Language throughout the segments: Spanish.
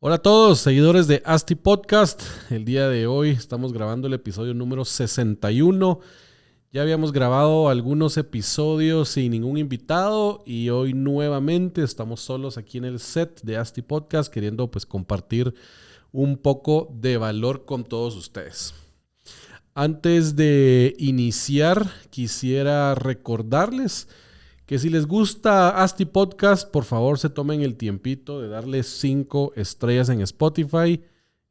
Hola a todos, seguidores de Asti Podcast. El día de hoy estamos grabando el episodio número 61. Ya habíamos grabado algunos episodios sin ningún invitado y hoy nuevamente estamos solos aquí en el set de Asti Podcast queriendo compartir un poco de valor con todos ustedes. Antes de iniciar, quisiera recordarles que si les gusta Asti Podcast, por favor se tomen el tiempito de darle 5 estrellas en Spotify,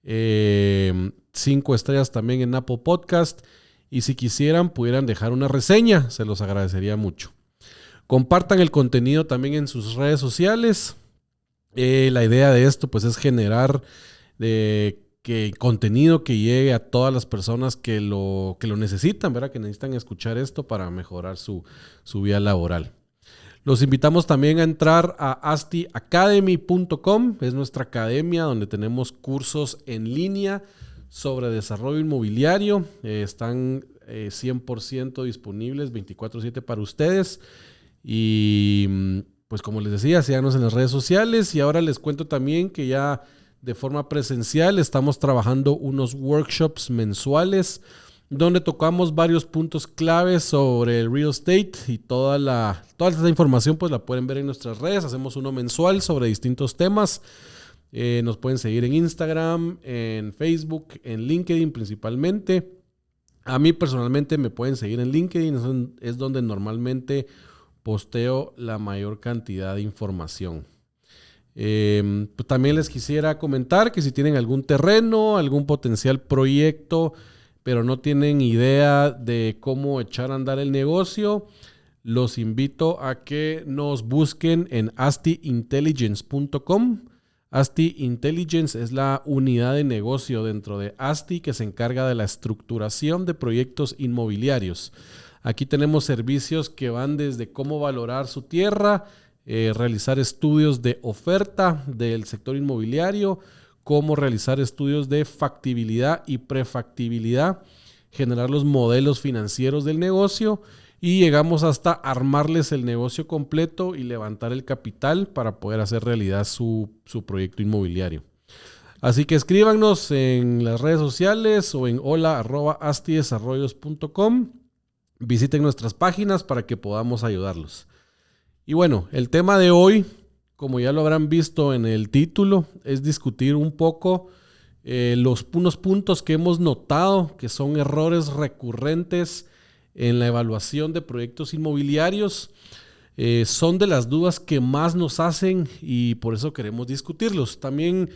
5 estrellas también en Apple Podcast, y si quisieran pudieran dejar una reseña, se los agradecería mucho. Compartan el contenido también en sus redes sociales. La idea de esto es generar que contenido que llegue a todas las personas que lo necesitan, ¿verdad? Que necesitan escuchar esto para mejorar su vida laboral. Los invitamos también a entrar a astiacademy.com, es nuestra academia donde tenemos cursos en línea sobre desarrollo inmobiliario. Están 100% disponibles 24/7 para ustedes. Y pues como les decía, síganos en las redes sociales. Y ahora les cuento también que ya de forma presencial estamos trabajando unos workshops mensuales donde tocamos varios puntos claves sobre el real estate y toda esta información la pueden ver en nuestras redes. Hacemos uno mensual sobre distintos temas. Nos pueden seguir en Instagram, en Facebook, en LinkedIn principalmente. A mí personalmente me pueden seguir en LinkedIn, es donde normalmente posteo la mayor cantidad de información. También les quisiera comentar que si tienen algún terreno, algún potencial proyecto, pero no tienen idea de cómo echar a andar el negocio, los invito a que nos busquen en astiintelligence.com. Asti Intelligence es la unidad de negocio dentro de Asti que se encarga de la estructuración de proyectos inmobiliarios. Aquí tenemos servicios que van desde cómo valorar su tierra, realizar estudios de oferta del sector inmobiliario, cómo realizar estudios de factibilidad y prefactibilidad, generar los modelos financieros del negocio y llegamos hasta armarles el negocio completo y levantar el capital para poder hacer realidad su proyecto inmobiliario. Así que escríbanos en las redes sociales o en hola@astidesarrollos.com. Visiten nuestras páginas para que podamos ayudarlos. Y bueno, el tema de hoy, como ya lo habrán visto en el título, es discutir un poco unos puntos que hemos notado que son errores recurrentes en la evaluación de proyectos inmobiliarios. Son de las dudas que más nos hacen y por eso queremos discutirlos. También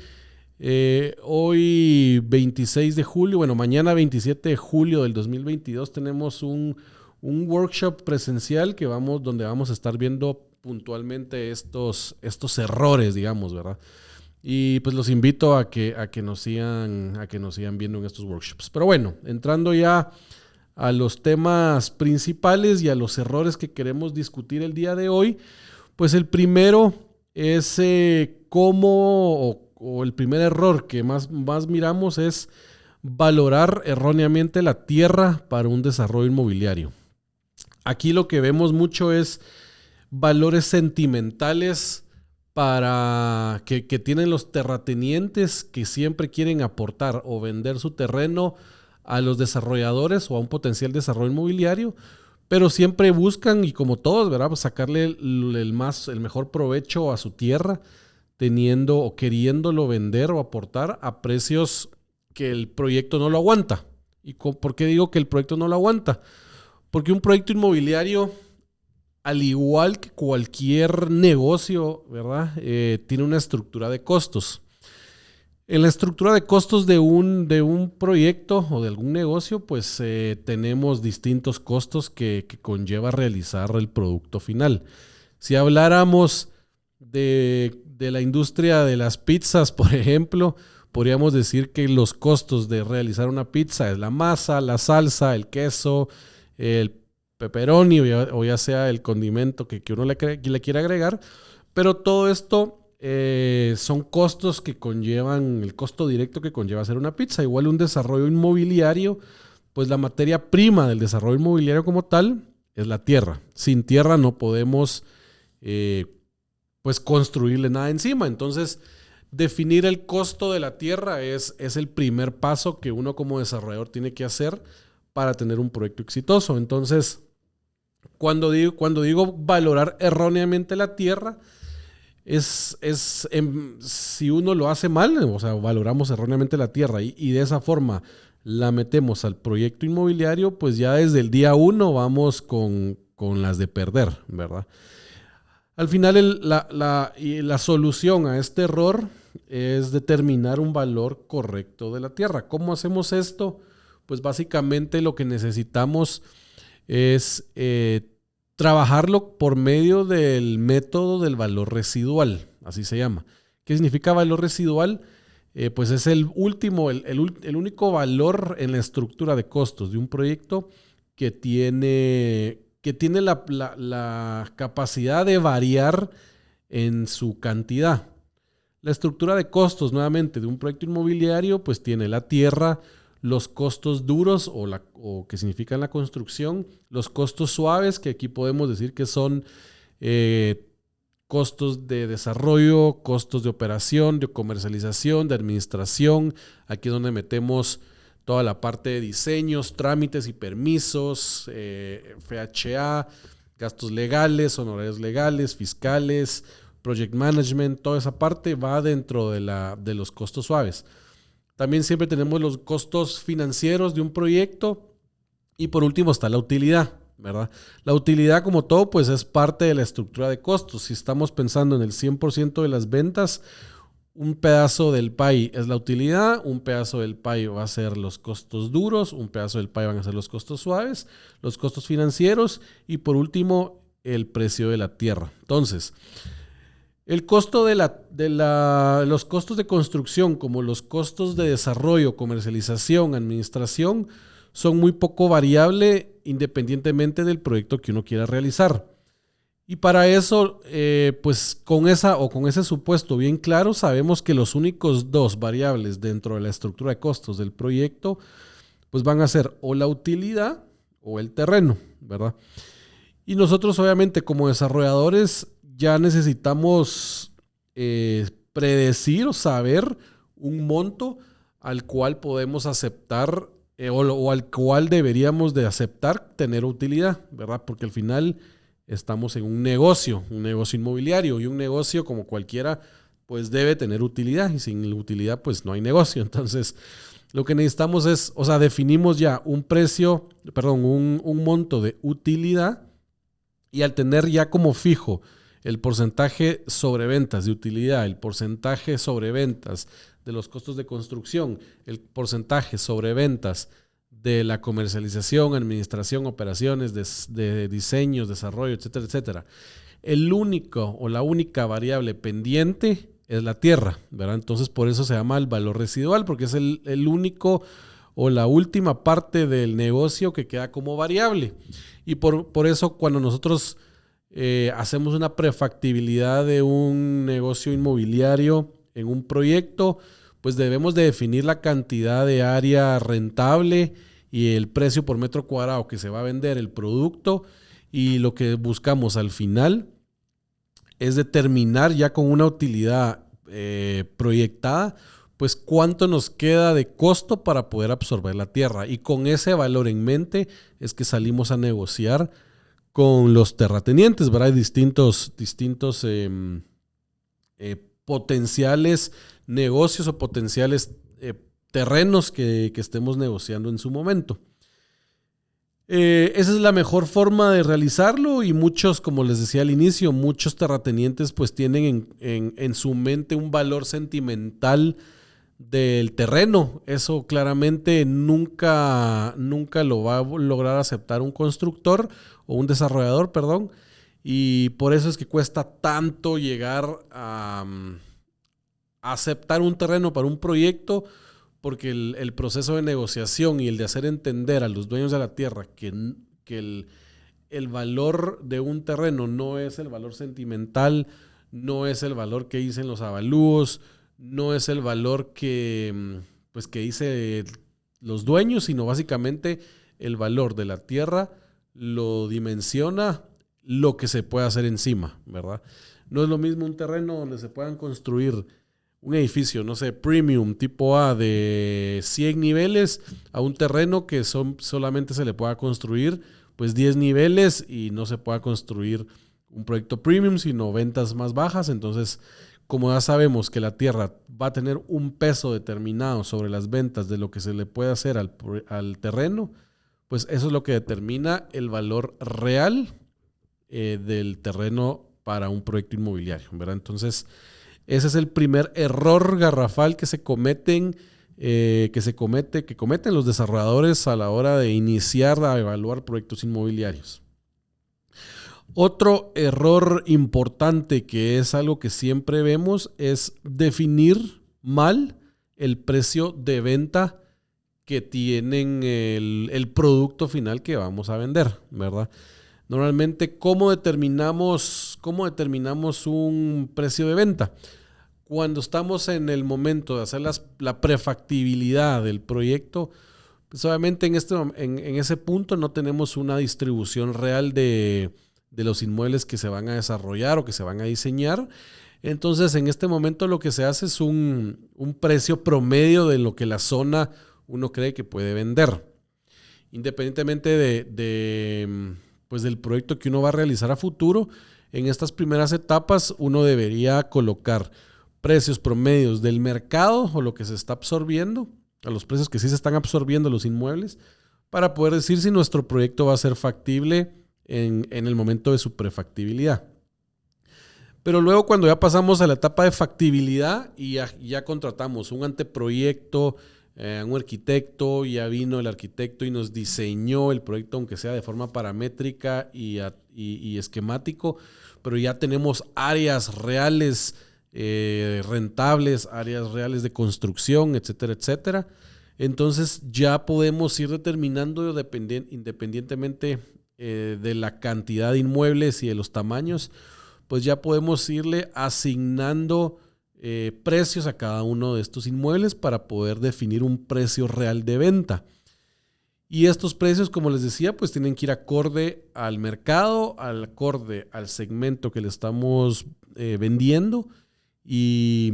hoy 26 de julio, mañana 27 de julio del 2022 tenemos un workshop presencial donde vamos a estar viendo puntualmente estos errores, digamos, ¿verdad? Y pues los invito a que nos sigan viendo en estos workshops. Pero bueno, entrando ya a los temas principales y a los errores que queremos discutir el día de hoy, pues el primero es cómo o el primer error que más miramos es valorar erróneamente la tierra para un desarrollo inmobiliario. Aquí lo que vemos mucho es valores sentimentales que tienen los terratenientes que siempre quieren aportar o vender su terreno a los desarrolladores o a un potencial desarrollo inmobiliario, pero siempre buscan, y como todos, ¿verdad? Sacarle el mejor provecho a su tierra, teniendo o queriéndolo vender o aportar a precios que el proyecto no lo aguanta. ¿Y por qué digo que el proyecto no lo aguanta? Porque un proyecto inmobiliario, al igual que cualquier negocio, ¿verdad? Tiene una estructura de costos. En la estructura de costos de un proyecto o de algún negocio, tenemos distintos costos que conlleva realizar el producto final. Si habláramos de la industria de las pizzas, por ejemplo, podríamos decir que los costos de realizar una pizza es la masa, la salsa, el queso, el pepperoni o ya sea el condimento que uno le quiera agregar, pero todo esto son costos que conllevan el costo directo que conlleva hacer una pizza. Igual un desarrollo inmobiliario, pues la materia prima del desarrollo inmobiliario como tal es la tierra. Sin tierra no podemos construirle nada encima. Entonces definir el costo de la tierra es el primer paso que uno como desarrollador tiene que hacer para tener un proyecto exitoso. Entonces, cuando digo valorar erróneamente la tierra, si uno lo hace mal, o sea, valoramos erróneamente la tierra y de esa forma la metemos al proyecto inmobiliario, pues ya desde el día uno vamos con las de perder, ¿verdad? Al final la solución a este error es determinar un valor correcto de la tierra. ¿Cómo hacemos esto? Pues básicamente lo que necesitamos es trabajarlo por medio del método del valor residual, así se llama. ¿Qué significa valor residual? Pues es el único valor en la estructura de costos de un proyecto que tiene la capacidad de variar en su cantidad. La estructura de costos, nuevamente, de un proyecto inmobiliario, pues tiene la tierra, los costos duros o que significan la construcción, los costos suaves, que aquí podemos decir que son costos de desarrollo, costos de operación, de comercialización, de administración. Aquí es donde metemos toda la parte de diseños, trámites y permisos, FHA, gastos legales, honorarios legales, fiscales, project management, toda esa parte va dentro de los costos suaves. También siempre tenemos los costos financieros de un proyecto y por último está la utilidad, ¿verdad? La utilidad, como todo, pues es parte de la estructura de costos. Si estamos pensando en el 100% de las ventas, un pedazo del pie es la utilidad, un pedazo del pie va a ser los costos duros, un pedazo del pie van a ser los costos suaves, los costos financieros y por último el precio de la tierra. Entonces, el costo los costos de construcción, como los costos de desarrollo, comercialización, administración, son muy poco variables independientemente del proyecto que uno quiera realizar. Y para eso, pues con ese supuesto bien claro, sabemos que los únicos dos variables dentro de la estructura de costos del proyecto, pues van a ser o la utilidad o el terreno, ¿verdad? Y nosotros obviamente como desarrolladores ya necesitamos predecir o saber un monto al cual podemos aceptar o al cual deberíamos de aceptar tener utilidad, ¿verdad? Porque al final estamos en un negocio inmobiliario y un negocio como cualquiera pues debe tener utilidad y sin utilidad pues no hay negocio. Entonces lo que necesitamos es, o sea, definimos ya un monto de utilidad y al tener ya como fijo el porcentaje sobre ventas de utilidad, el porcentaje sobre ventas de los costos de construcción, el porcentaje sobre ventas de la comercialización, administración, operaciones, de diseños, desarrollo, etcétera, etcétera. El único o la única variable pendiente es la tierra, ¿verdad? Entonces por eso se llama el valor residual, porque es el único o la última parte del negocio que queda como variable. Y por eso cuando nosotros hacemos una prefactibilidad de un negocio inmobiliario en un proyecto, pues debemos de definir la cantidad de área rentable y el precio por metro cuadrado que se va a vender el producto, y lo que buscamos al final es determinar ya con una utilidad proyectada, pues cuánto nos queda de costo para poder absorber la tierra, y con ese valor en mente es que salimos a negociar con los terratenientes, ¿verdad? Hay distintos potenciales negocios o potenciales terrenos que estemos negociando en su momento. Esa es la mejor forma de realizarlo, y muchos, como les decía al inicio, muchos terratenientes pues tienen en su mente un valor sentimental del terreno. Eso claramente nunca lo va a lograr aceptar un constructor o un desarrollador, perdón, y por eso es que cuesta tanto llegar a aceptar un terreno para un proyecto, porque el proceso de negociación y el de hacer entender a los dueños de la tierra que el valor de un terreno no es el valor sentimental, no es el valor que dicen los avalúos, no es el valor que dice los dueños, sino básicamente el valor de la tierra lo dimensiona lo que se puede hacer encima, ¿verdad? No es lo mismo un terreno donde se puedan construir un edificio, no sé, premium tipo A de 100 niveles a un terreno que solamente se le pueda construir pues 10 niveles y no se pueda construir un proyecto premium, sino ventas más bajas. Entonces, como ya sabemos que la tierra va a tener un peso determinado sobre las ventas de lo que se le puede hacer al terreno, pues eso es lo que determina el valor real del terreno para un proyecto inmobiliario, ¿verdad? Entonces, ese es el primer error garrafal que cometen los desarrolladores a la hora de iniciar a evaluar proyectos inmobiliarios. Otro error importante, que es algo que siempre vemos, es definir mal el precio de venta que tienen el producto final que vamos a vender, ¿verdad? Normalmente, ¿cómo determinamos un precio de venta? Cuando estamos en el momento de hacer la prefactibilidad del proyecto, pues obviamente en ese punto no tenemos una distribución real de los inmuebles que se van a desarrollar o que se van a diseñar. Entonces, en este momento lo que se hace es un precio promedio de lo que la zona uno cree que puede vender. Independientemente pues del proyecto que uno va a realizar a futuro, en estas primeras etapas uno debería colocar precios promedios del mercado o lo que se está absorbiendo, a los precios que sí se están absorbiendo los inmuebles, para poder decir si nuestro proyecto va a ser factible en el momento de su prefactibilidad. Pero luego, cuando ya pasamos a la etapa de factibilidad y ya contratamos un anteproyecto, un arquitecto, ya vino el arquitecto y nos diseñó el proyecto, aunque sea de forma paramétrica y esquemático, pero ya tenemos áreas reales rentables, áreas reales de construcción, etcétera, etcétera. Entonces ya podemos ir determinando, independientemente de la cantidad de inmuebles y de los tamaños, pues ya podemos irle asignando precios a cada uno de estos inmuebles para poder definir un precio real de venta. Y estos precios, como les decía, pues tienen que ir acorde al mercado, acorde al segmento que le estamos vendiendo y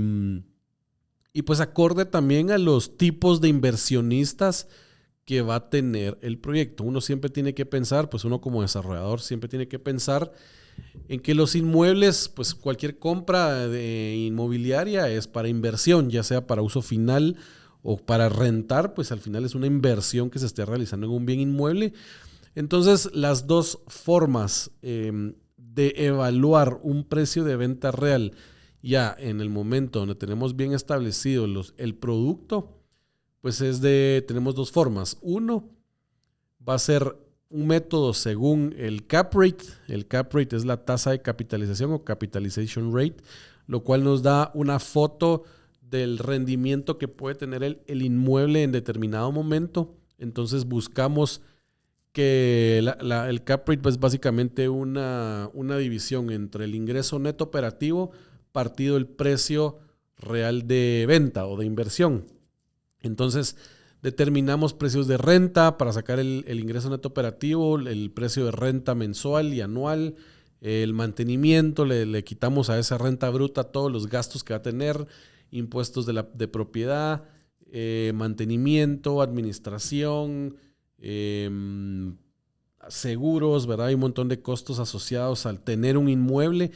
pues acorde también a los tipos de inversionistas que va a tener el proyecto. Uno siempre tiene que pensar, pues uno como desarrollador siempre tiene que pensar en que los inmuebles, pues cualquier compra de inmobiliaria es para inversión, ya sea para uso final o para rentar, pues al final es una inversión que se esté realizando en un bien inmueble. Entonces, las dos formas de evaluar un precio de venta real ya en el momento donde tenemos bien establecido el producto, pues tenemos dos formas. Uno va a ser un método según el cap rate. El cap rate es la tasa de capitalización o capitalization rate, lo cual nos da una foto del rendimiento que puede tener el inmueble en determinado momento. Entonces buscamos que el cap rate es básicamente una división entre el ingreso neto operativo partido el precio real de venta o de inversión. Entonces determinamos precios de renta para sacar el ingreso neto operativo, el precio de renta mensual y anual, el mantenimiento, le quitamos a esa renta bruta todos los gastos que va a tener, impuestos de propiedad, mantenimiento, administración, seguros, ¿verdad? Hay un montón de costos asociados al tener un inmueble.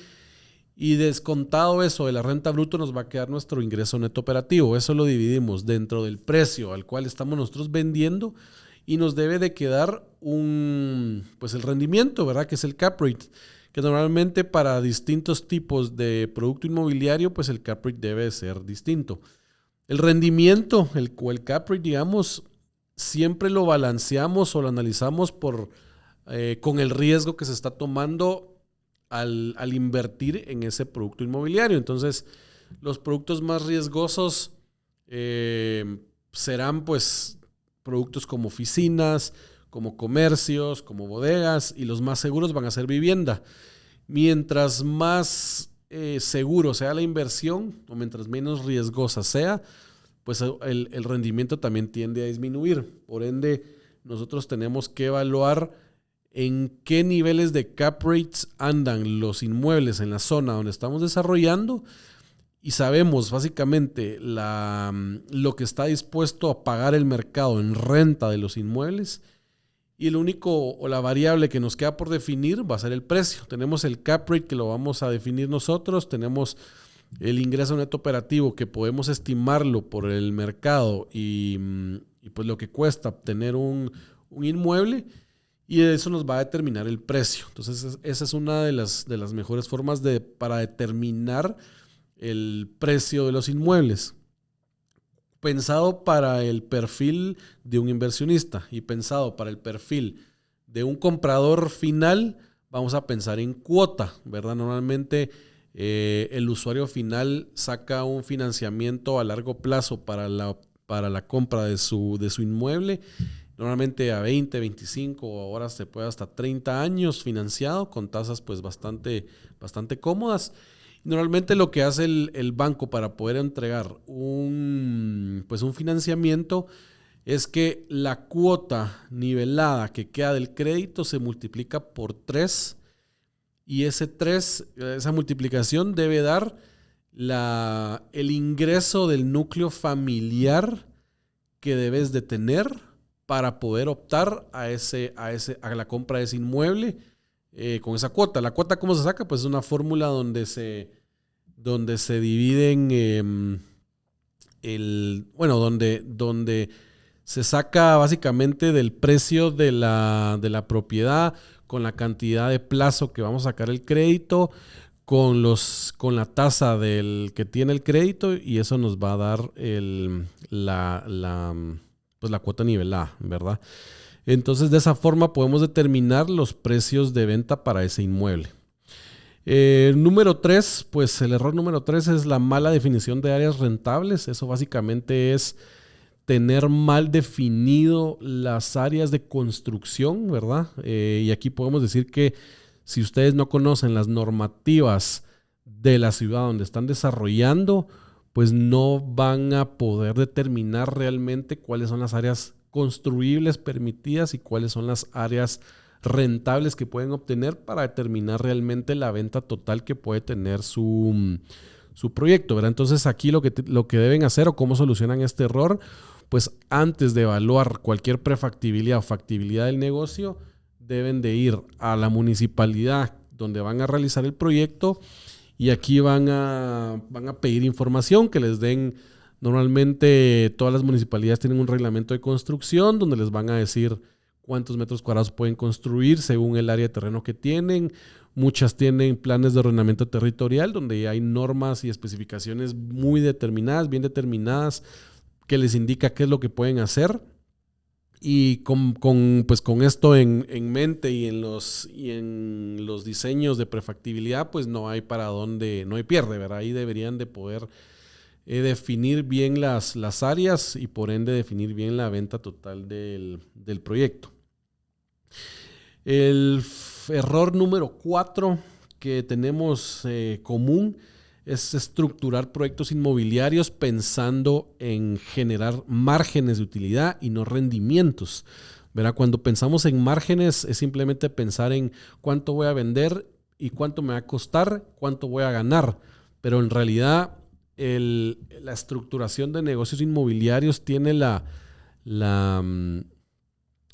Y descontado eso de la renta bruta nos va a quedar nuestro ingreso neto operativo. Eso lo dividimos dentro del precio al cual estamos nosotros vendiendo y nos debe de quedar pues el rendimiento, ¿verdad? Que es el cap rate, que normalmente para distintos tipos de producto inmobiliario, pues el cap rate debe ser distinto. El rendimiento, el cap rate, digamos, siempre lo balanceamos o lo analizamos con el riesgo que se está tomando al invertir en ese producto inmobiliario. Entonces, los productos más riesgosos serán pues productos como oficinas, como comercios, como bodegas, y los más seguros van a ser vivienda. Mientras más seguro sea la inversión o mientras menos riesgosa sea, pues el rendimiento también tiende a disminuir. Por ende, nosotros tenemos que evaluar en qué niveles de cap rates andan los inmuebles en la zona donde estamos desarrollando y sabemos básicamente lo que está dispuesto a pagar el mercado en renta de los inmuebles, y el único o la variable que nos queda por definir va a ser el precio. Tenemos el cap rate que lo vamos a definir nosotros, tenemos el ingreso neto operativo que podemos estimarlo por el mercado y pues lo que cuesta obtener un inmueble, y eso nos va a determinar el precio. Entonces esa es una de las mejores formas para determinar el precio de los inmuebles. Pensado para el perfil de un inversionista y pensado para el perfil de un comprador final, vamos a pensar en cuota, ¿verdad? Normalmente el usuario final saca un financiamiento a largo plazo para la compra de su inmueble, normalmente a 20, 25 o ahora se puede hasta 30 años financiado con tasas pues bastante cómodas. Normalmente lo que hace el banco para poder entregar un financiamiento es que la cuota nivelada que queda del crédito se multiplica por 3, y esa multiplicación debe dar el ingreso del núcleo familiar que debes de tener para poder optar a la compra de ese inmueble con esa cuota. La cuota, ¿cómo se saca? Pues es una fórmula donde se dividen donde se saca básicamente del precio de la propiedad con la cantidad de plazo que vamos a sacar el crédito, con la tasa del que tiene el crédito, y eso nos va a dar la cuota nivelada, ¿verdad? Entonces, de esa forma podemos determinar los precios de venta para ese inmueble. Número 3, pues el error número 3 es la mala definición de áreas rentables. Eso básicamente es tener mal definido las áreas de construcción, ¿verdad? Y aquí podemos decir que si ustedes no conocen las normativas de la ciudad donde están desarrollando, pues no van a poder determinar realmente cuáles son las áreas construibles permitidas y cuáles son las áreas rentables que pueden obtener para determinar realmente la venta total que puede tener su proyecto, ¿verdad? Entonces aquí lo que deben hacer o cómo solucionan este error, pues antes de evaluar cualquier prefactibilidad o factibilidad del negocio, deben de ir a la municipalidad donde van a realizar el proyecto, y aquí van a pedir información que les den. Normalmente todas las municipalidades tienen un reglamento de construcción donde les van a decir cuántos metros cuadrados pueden construir según el área de terreno que tienen. Muchas tienen planes de ordenamiento territorial donde hay normas y especificaciones muy determinadas, bien determinadas, que les indica qué es lo que pueden hacer. Y con esto en mente y en los diseños de prefactibilidad, pues no hay pierde, ¿verdad? Ahí deberían de poder definir bien las áreas y por ende definir bien la venta total del proyecto. El error número 4 que tenemos común es estructurar proyectos inmobiliarios pensando en generar márgenes de utilidad y no rendimientos, ¿verdad? Cuando pensamos en márgenes es simplemente pensar en cuánto voy a vender y cuánto me va a costar, cuánto voy a ganar, pero en realidad la estructuración de negocios inmobiliarios tiene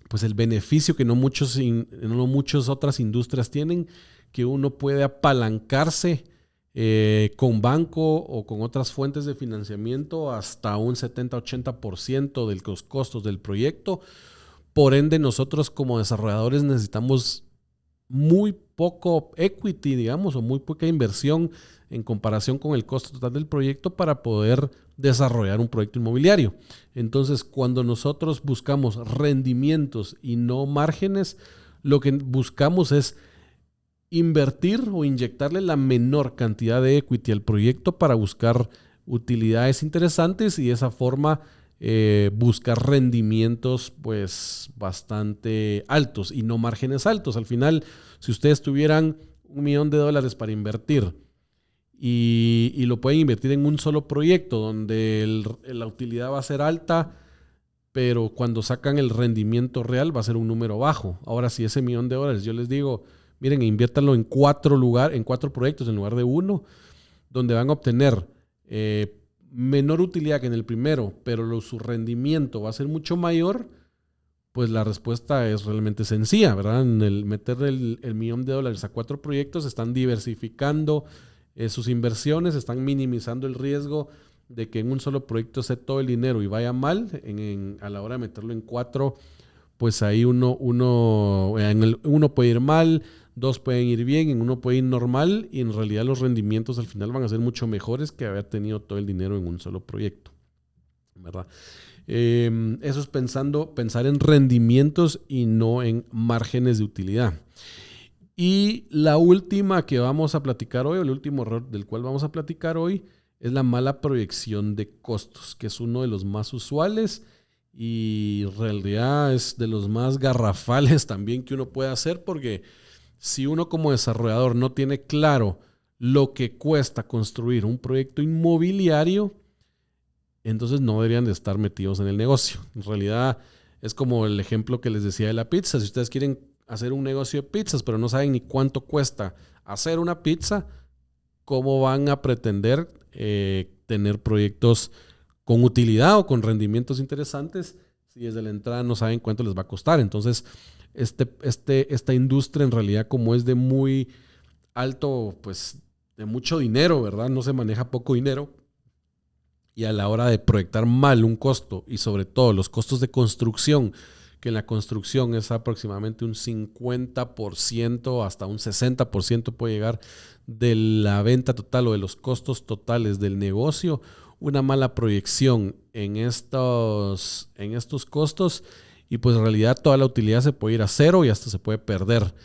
pues el beneficio que no muchas otras industrias tienen, que uno puede apalancarse con banco o con otras fuentes de financiamiento hasta un 70-80% de los costos del proyecto. Por ende, nosotros como desarrolladores necesitamos muy poco equity, digamos, o muy poca inversión en comparación con el costo total del proyecto para poder desarrollar un proyecto inmobiliario. Entonces, cuando nosotros buscamos rendimientos y no márgenes, lo que buscamos es invertir o inyectarle la menor cantidad de equity al proyecto para buscar utilidades interesantes y de esa forma buscar rendimientos pues bastante altos y no márgenes altos. Al final, si ustedes tuvieran $1 millón para invertir y lo pueden invertir en un solo proyecto donde la utilidad va a ser alta, pero cuando sacan el rendimiento real va a ser un número bajo. Ahora, si ese $1 millón, yo les digo, miren, inviértanlo en 4 proyectos en lugar de 1, donde van a obtener menor utilidad que en el primero, pero su rendimiento va a ser mucho mayor, pues la respuesta es realmente sencilla, ¿verdad? En el meter el $1,000,000 a 4 proyectos, están diversificando sus inversiones, están minimizando el riesgo de que en un solo proyecto esté todo el dinero y vaya mal. A la hora de meterlo en 4, pues ahí uno puede ir mal, 2 pueden ir bien, en uno puede ir normal, y en realidad los rendimientos al final van a ser mucho mejores que haber tenido todo el dinero en un solo proyecto, ¿verdad? Eso es pensar en rendimientos y no en márgenes de utilidad. Y la última que vamos a platicar hoy, o el último error del cual vamos a platicar hoy, es la mala proyección de costos, que es uno de los más usuales y en realidad es de los más garrafales también que uno puede hacer, porque si uno como desarrollador no tiene claro lo que cuesta construir un proyecto inmobiliario, entonces no deberían de estar metidos en el negocio. En realidad es como el ejemplo que les decía de la pizza. Si ustedes quieren hacer un negocio de pizzas, pero no saben ni cuánto cuesta hacer una pizza, ¿cómo van a pretender tener proyectos con utilidad o con rendimientos interesantes si desde la entrada no saben cuánto les va a costar? Entonces, esta industria en realidad, como es de muy alto, pues de mucho dinero, ¿verdad? No se maneja poco dinero. Y a la hora de proyectar mal un costo y sobre todo los costos de construcción, que en la construcción es aproximadamente un 50% hasta un 60% puede llegar de la venta total o de los costos totales del negocio, una mala proyección en estos costos y pues en realidad toda la utilidad se puede ir a cero y hasta se puede perder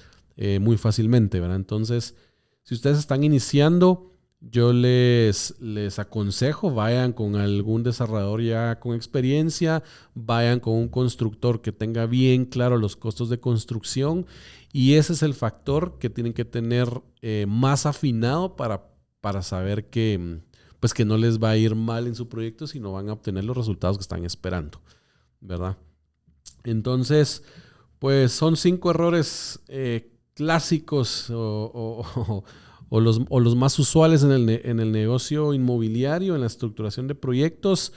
muy fácilmente, ¿verdad? Entonces, si ustedes están iniciando, yo les aconsejo, vayan con algún desarrollador ya con experiencia, vayan con un constructor que tenga bien claro los costos de construcción, y ese es el factor que tienen que tener más afinado para saber que, pues que no les va a ir mal en su proyecto, sino van a obtener los resultados que están esperando, ¿verdad? Entonces, pues son 5 errores clásicos o los más usuales en el negocio inmobiliario, en la estructuración de proyectos.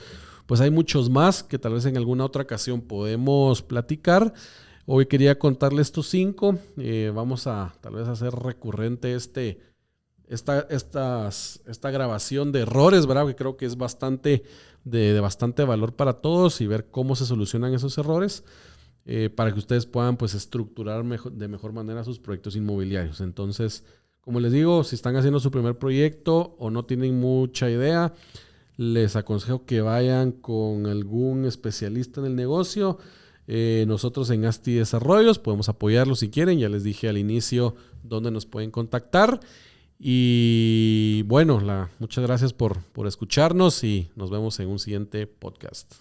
Pues hay muchos más que tal vez en alguna otra ocasión podemos platicar. Hoy quería contarles estos 5. Vamos a tal vez hacer recurrente esta grabación de errores, ¿verdad? Que creo que es bastante de bastante valor para todos, y ver cómo se solucionan esos errores para que ustedes puedan pues estructurar de mejor manera sus proyectos inmobiliarios. Entonces, como les digo, si están haciendo su primer proyecto o no tienen mucha idea, les aconsejo que vayan con algún especialista en el negocio. Nosotros en ASTI Desarrollos podemos apoyarlos si quieren. Ya les dije al inicio dónde nos pueden contactar. Y bueno, muchas gracias por escucharnos y nos vemos en un siguiente podcast.